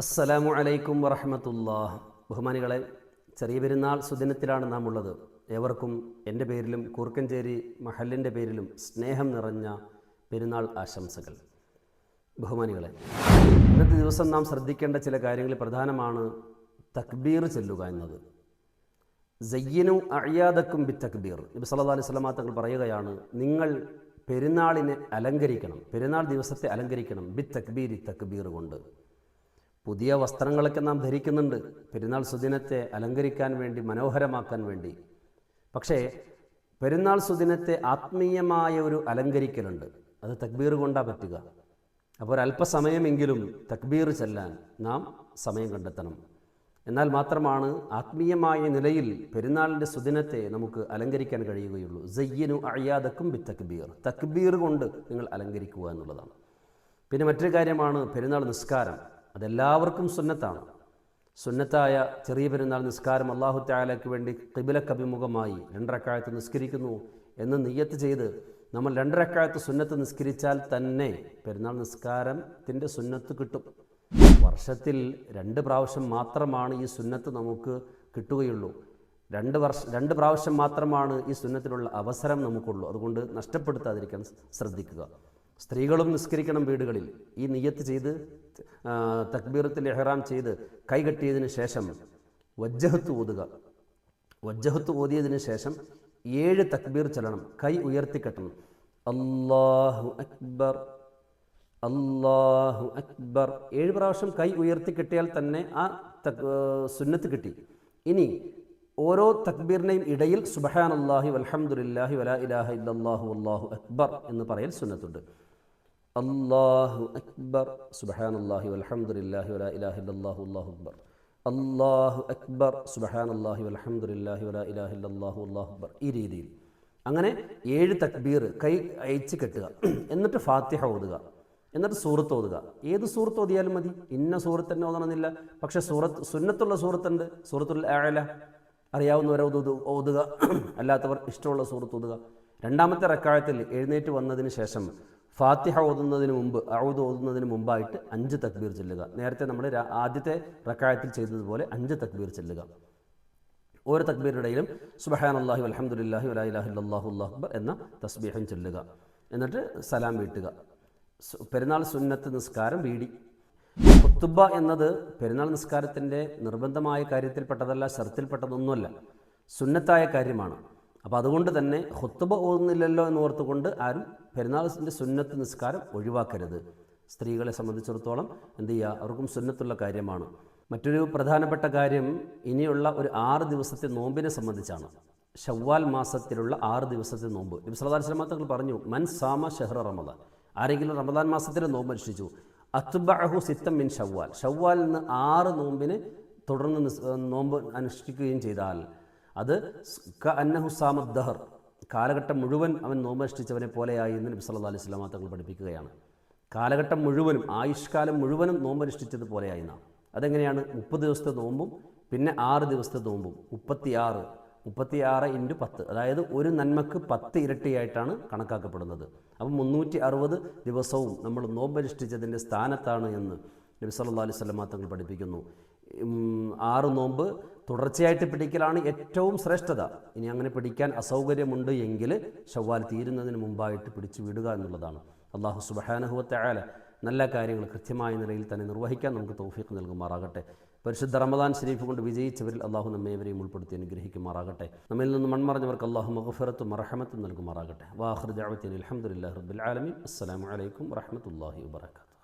അസ്സലാമു അലൈക്കും വറഹ്മത്തുള്ളാഹി. ബഹുമാനികളെ, ചെറിയ പെരുന്നാൾ സുദിനത്തിലാണ് നാം ഉള്ളത്. ഏവർക്കും എൻ്റെ പേരിലും കൂർക്കഞ്ചേരി മഹലിൻ്റെ പേരിലും സ്നേഹം നിറഞ്ഞ പെരുന്നാൾ ആശംസകൾ. ബഹുമാനികളെ, ഇന്നത്തെ ദിവസം നാം ശ്രദ്ധിക്കേണ്ട ചില കാര്യങ്ങളിൽ പ്രധാനമാണ് തക്ബീർ ചൊല്ലുക എന്നത്. സയ്യിനു അഅ്യാദക്കും ബി തക്ബീർ. നബി സല്ലല്ലാഹു അലൈഹി വസല്ലം തങ്ങൾ പറയുകയാണ്, നിങ്ങൾ പെരുന്നാളിനെ അലങ്കരിക്കണം, പെരുന്നാൾ ദിവസത്തെ അലങ്കരിക്കണം ബി തക്ബീരി, തക്ബീർ കൊണ്ട്. പുതിയ വസ്ത്രങ്ങളൊക്കെ നാം ധരിക്കുന്നുണ്ട് പെരുന്നാൾ സുദിനത്തെ അലങ്കരിക്കാൻ വേണ്ടി, മനോഹരമാക്കാൻ വേണ്ടി. പക്ഷേ പെരുന്നാൾ സുദിനത്തെ ആത്മീയമായ ഒരു അലങ്കരിക്കലുണ്ട്, അത് തക്ബീർ കൊണ്ടാണ് പറ്റുക. അപ്പോൾ ഒരല്പസമയമെങ്കിലും തക്ബീർ ചെല്ലാൻ നാം സമയം കണ്ടെത്തണം. എന്നാൽ മാത്രമാണ് ആത്മീയമായ നിലയിൽ പെരുന്നാളിൻ്റെ സുദിനത്തെ നമുക്ക് അലങ്കരിക്കാൻ കഴിയുകയുള്ളൂ. സയ്യിനു അഅ്യാദക്കും ബി തക്ബീർ, തക്ബീർ കൊണ്ട് നിങ്ങൾ അലങ്കരിക്കുക എന്നുള്ളതാണ്. പിന്നെ മറ്റൊരു കാര്യമാണ് പെരുന്നാൾ നിസ്കാരം. അതെല്ലാവർക്കും സുന്നത്താണ്. സുന്നത്തായ ചെറിയ പെരുന്നാൾ നിസ്കാരം അല്ലാഹു തആലയ്ക്ക് വേണ്ടി ഖിബ്ലക്ക് അഭിമുഖമായി 2 റക്അത്ത് നിസ്കരിക്കുന്നു എന്ന് നിയ്യത്ത് ചെയ്ത് നമ്മൾ 2 റക്അത്ത് സുന്നത്ത് നിസ്കരിച്ചാൽ തന്നെ പെരുന്നാൾ നിസ്കാരത്തിൻ്റെ സുന്നത്ത് കിട്ടും. വർഷത്തിൽ 2 പ്രാവശ്യം മാത്രമാണ് ഈ സുന്നത്ത് നമുക്ക് കിട്ടുകയുള്ളൂ. 2 പ്രാവശ്യം മാത്രമാണ് ഈ സുന്നത്തിനുള്ള അവസരം നമുക്കുള്ളൂ. അതുകൊണ്ട് നഷ്ടപ്പെടുത്താതിരിക്കാൻ ശ്രദ്ധിക്കുക. സ്ത്രീകളും നിസ്കരിക്കണം വീടുകളിൽ. ഈ നിയ്യത്ത് ചെയ്ത് തക്ബീറത്തുൽ ഇഹ്റാം ചെയ്ത് കൈകെട്ടിയതിന് ശേഷം വജ്ജഹത്ത് ഓതുക. വജ്ജഹത്ത് ഓതിയതിന് ശേഷം 7 തക്ബീർ ചൊല്ലണം, കൈ ഉയർത്തിക്കെട്ടണം. അല്ലാഹു അക്ബർ, അല്ലാഹു അക്ബർ 7 പ്രാവശ്യം കൈ ഉയർത്തിക്കെട്ടിയാൽ തന്നെ ആ സുന്നത്ത് കിട്ടി. ഇനി ഓരോ തക്ബീറിനെയും ഇടയിൽ സുബ്ഹാനല്ലാഹി വൽഹംദുലില്ലാഹി വലാ ഇലാഹ ഇല്ലല്ലാഹു വല്ലാഹു അക്ബർ എന്ന് പറയൽ സുന്നത്തുണ്ട്. അല്ലാഹു അക്ബർ, സുബ്ഹാനല്ലാഹി വൽഹംദുലില്ലാഹി വലാ ഇലാഹ ഇല്ലല്ലാഹു വല്ലാഹു അക്ബർ, അല്ലാഹു അക്ബർ, സുബ്ഹാനല്ലാഹി വൽഹംദുലില്ലാഹി വലാ ഇലാഹ ഇല്ലല്ലാഹു വല്ലാഹു അക്ബർ. ഈ രീതിയിൽ അങ്ങനെ 7 തക്ബീർ കൈ അയച്ച് കെട്ടുക. എന്നിട്ട് ഫാത്തിഹ ഓതുക, എന്നിട്ട് സൂറത്ത് ഓതുക. ഏത് സൂറത്ത് ഓതിയാലും മതി, ഇന്ന സൂറത്ത് തന്നെ ഓതണമെന്നില്ല. പക്ഷേ സുന്നത്തുള്ള സൂറത്തുണ്ട്, സൂറത്തുൽ അഅല അറിയാവുന്നവരെ ഓതുക, അല്ലാത്തവർ ഇഷ്ടമുള്ള സൂറത്ത് ഓതുക. 2ാമത്തെ റക്അത്തിൽ എഴുന്നേറ്റ് വന്നതിന് ശേഷം ഫാത്തിഹ ഓതുന്നതിന് മുമ്പ്, അഊദ് ഓതുന്നതിന് മുമ്പായിട്ട് 5 തക്ബീർ ചൊല്ലുക. നേരത്തെ നമ്മൾ ആദ്യത്തെ റക്അത്തിൽ ചെയ്തതുപോലെ 5 തക്ബീർ ചൊല്ലുക. ഓരോ തക്ബീറിനിടയിലും സുബ്ഹാനല്ലാഹി വൽഹംദുലില്ലാഹി വലാ ഇലാഹ ഇല്ലല്ലാഹു വല്ലാഹു അക്ബർ എന്ന തസ്ബീഹും ചൊല്ലുക. എന്നിട്ട് സലാം വീട്ടുക. പെരുന്നാൾ സുന്നത്ത് നിസ്കാരം വീടി. ഖുത്ബ എന്നത് പെരുന്നാൾ നിസ്കാരത്തിൻ്റെ നിർബന്ധമായ കാര്യത്തിൽപ്പെട്ടതല്ല, ഷർത്തിൽപ്പെട്ടതൊന്നുമല്ല, സുന്നത്തായ കാര്യമാണ്. അപ്പോൾ അതുകൊണ്ട് തന്നെ ഖുത്ബ ഓതുന്നില്ലല്ലോ എന്ന് ഓർത്തുകൊണ്ട് ആരും പെരുന്നാളിൻ്റെ സുന്നത്ത് നിസ്കാരം ഒഴിവാക്കരുത്. സ്ത്രീകളെ സംബന്ധിച്ചിടത്തോളം എന്ത് ചെയ്യുക, അവർക്കും സുന്നത്തുള്ള കാര്യമാണ്. മറ്റൊരു പ്രധാനപ്പെട്ട കാര്യം ഇനിയുള്ള ഒരു 6 ദിവസത്തെ നോമ്പിനെ സംബന്ധിച്ചാണ്. ശവ്വാൽ മാസത്തിലുള്ള 6 ദിവസത്തെ നോമ്പ്. നബി സല്ലല്ലാഹു അലൈഹി വസല്ലം തങ്ങൾ പറഞ്ഞു, മൻ സാമ ഷഹ്റ റമദാൻ, ആരെങ്കിലും റമദാൻ മാസത്തിൽ നോമ്പ് അനുഷ്ഠിച്ചു, അത്ബഅഹു സിത്തം മിൻ ഷവ്വാൽ, ഷവ്വാലിൽ നിന്ന് 6 നോമ്പിന് തുടർന്ന് നോമ്പ് അനുഷ്ഠിക്കുകയും ചെയ്താൽ അത് കഅന്നഹു സാമദ് ദഹർ, കാലഘട്ടം മുഴുവൻ അവൻ നോമ്പ് അനുഷ്ഠിച്ചവനെ പോലെയായി എന്ന് നബി സല്ലല്ലാഹു അലൈഹി വസല്ലം തങ്ങൾ പഠിപ്പിക്കുകയാണ്. കാലഘട്ടം മുഴുവനും, ആയുഷ്കാലം മുഴുവനും നോമ്പ് അനുഷ്ഠിച്ചത് പോലെയായി നാം. അതെങ്ങനെയാണ്? 30 ദിവസത്തെ നോമ്പും പിന്നെ 6 ദിവസത്തെ നോമ്പും, 36 × 10, അതായത് ഒരു നന്മക്ക് 10 ഇരട്ടിയായിട്ടാണ് കണക്കാക്കപ്പെടുന്നത്. അപ്പം 360 ദിവസവും നമ്മൾ നോമ്പനുഷ്ഠിച്ചതിൻ്റെ സ്ഥാനത്താണ് എന്ന് നബി സല്ലല്ലാഹു അലൈഹി വസല്ലം തങ്ങൾ പഠിപ്പിക്കുന്നു. 6 നോമ്പ് തുടർച്ചയായിട്ട് പിടിക്കലാണ് ഏറ്റവും ശ്രേഷ്ഠത. ഇനി അങ്ങനെ പിടിക്കാൻ അസൗകര്യമുണ്ട് എങ്കിൽ ശവ്വാൽ തീരുന്നതിന് മുമ്പായിട്ട് പിടിച്ചു വിടുക എന്നുള്ളതാണ്. അല്ലാഹു സുബ്ഹാനഹു വ തആല നല്ല കാര്യങ്ങൾ കൃത്യമായ നിലയിൽ തന്നെ നിർവഹിക്കാൻ നമുക്ക് തൗഫീഖ് നൽകുമാറാകട്ടെ. പരിശുദ്ധ റമദാൻ ശരീഫ് കൊണ്ട് വിജയിച്ചവരിൽ അള്ളാഹു നമ്മേവരെയും ഉൾപ്പെടുത്തി അനുഗ്രഹിക്കുമാറാകട്ടെ. നമ്മിൽ നിന്ന് മൺമറഞ്ഞവർക്ക് അള്ളാഹു മഗ്ഫിറത്തും മർഹമത്തും നൽകുമാറാകട്ടെ. വാഖിറു ദഅവതന അൽഹംദുലില്ലാഹി റബ്ബിൽ ആലമീൻ. അസ്സലാമു അലൈക്കും വറഹ്മത്തുള്ളാഹി വബറകാതുഹു.